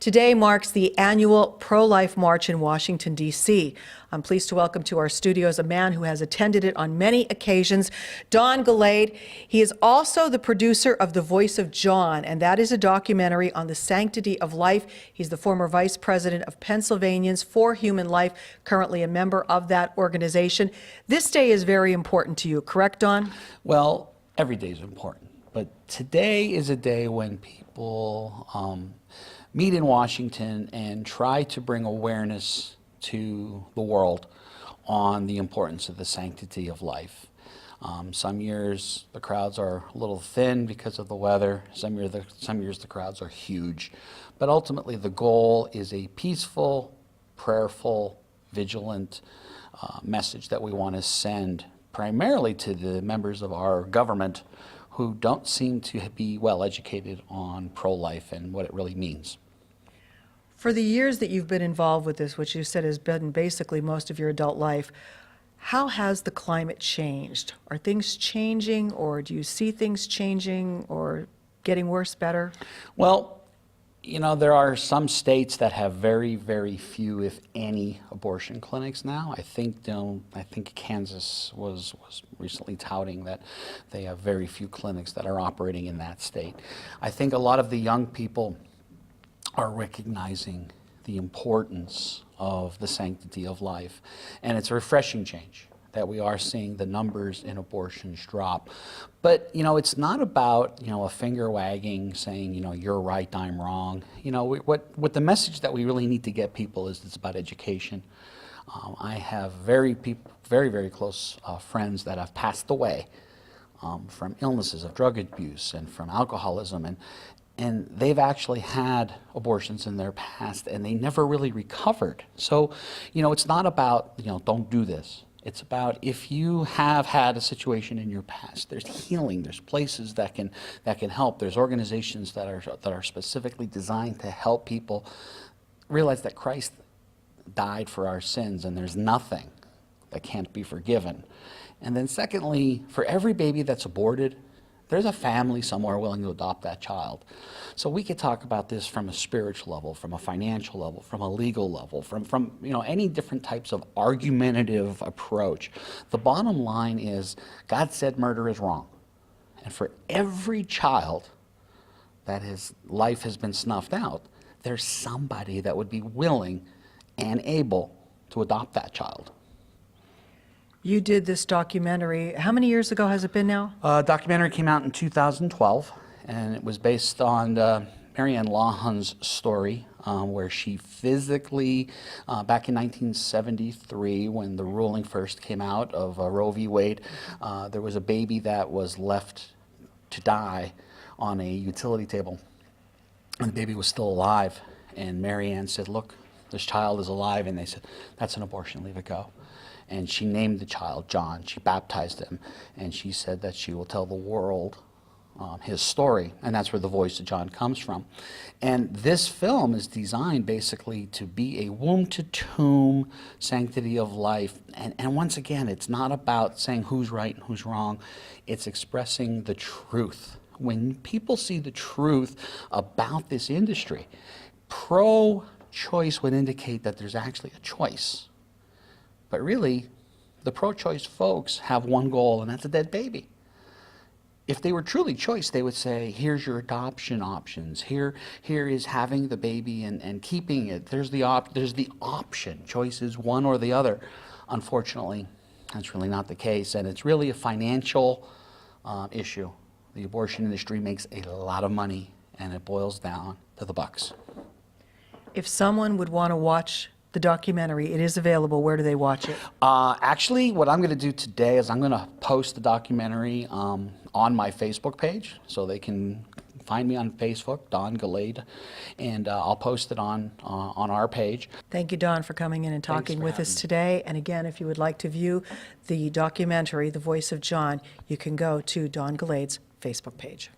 Today marks the annual pro-life march in Washington, D.C. I'm pleased to welcome to our studios a man who has attended it on many occasions, Don Gallade. He is also the producer of The Voice of John, and that is a documentary on the sanctity of life. He's the former vice president of Pennsylvanians for Human Life, currently a member of that organization. This day is very important to you, correct, Don? Well, every day is important, but today is a day when people meet in Washington and try to bring awareness to the world on the importance of the sanctity of life. Some years the crowds are a little thin because of the weather. Some years the crowds are huge. But ultimately the goal is a peaceful, prayerful, vigilant message that we want to send primarily to the members of our government who don't seem to be well educated on pro-life and what it really means. For the years that you've been involved with this, which you said has been basically most of your adult life, how has the climate changed? Are things changing, or do you see things changing or getting worse, better? Well, you know, there are some states that have very, very few, if any, abortion clinics now. I think Kansas was recently touting that they have very few clinics that are operating in that state. I think a lot of the young people are recognizing the importance of the sanctity of life, and it's a refreshing change that we are seeing the numbers in abortions drop. But, you know, it's not about, you know, a finger wagging saying, you know, you're right, I'm wrong. You know, what the message that we really need to get people is it's about education. I have very, very close friends that have passed away from illnesses of drug abuse and from alcoholism, and they've actually had abortions in their past and they never really recovered. So, you know, it's not about, you know, don't do this. It's about if you have had a situation in your past, there's healing, there's places that can help, there's organizations that are specifically designed to help people realize that Christ died for our sins and there's nothing that can't be forgiven. And then secondly, for every baby that's aborted, there's a family somewhere willing to adopt that child. So we could talk about this from a spiritual level, from a financial level, from a legal level, from you know, any different types of argumentative approach. The bottom line is God said murder is wrong. And for every child that his life has been snuffed out, there's somebody that would be willing and able to adopt that child. You did this documentary. How many years ago has it been now? Documentary came out in 2012, and it was based on Marianne Lawhon's story, where she physically, back in 1973, when the ruling first came out of Roe v. Wade, there was a baby that was left to die on a utility table, and the baby was still alive. And Marianne said, "Look, this child is alive," and they said, "That's an abortion, leave it go." And she named the child John. She baptized him, and she said that she will tell the world his story, and that's where The Voice of John comes from. And this film is designed basically to be a womb-to-tomb sanctity of life. And once again, it's not about saying who's right and who's wrong. It's expressing the truth. When people see the truth about this industry, pro-choice would indicate that there's actually a choice. But really, the pro-choice folks have one goal, and that's a dead baby. If they were truly choice, they would say, here's your adoption options. Here is having the baby and keeping it. There's the option. Choice is one or the other. Unfortunately, that's really not the case, and it's really a financial issue. The abortion industry makes a lot of money, and it boils down to the bucks. If someone would want to watch the documentary, it is available. Where do they watch it? Actually, what I'm going to do today is I'm going to post the documentary on my Facebook page, so they can find me on Facebook, Don Gallade, and I'll post it on our page. Thank you, Don, for coming in and talking with us today. And again, if you would like to view the documentary, The Voice of John, you can go to Don Gallade's Facebook page.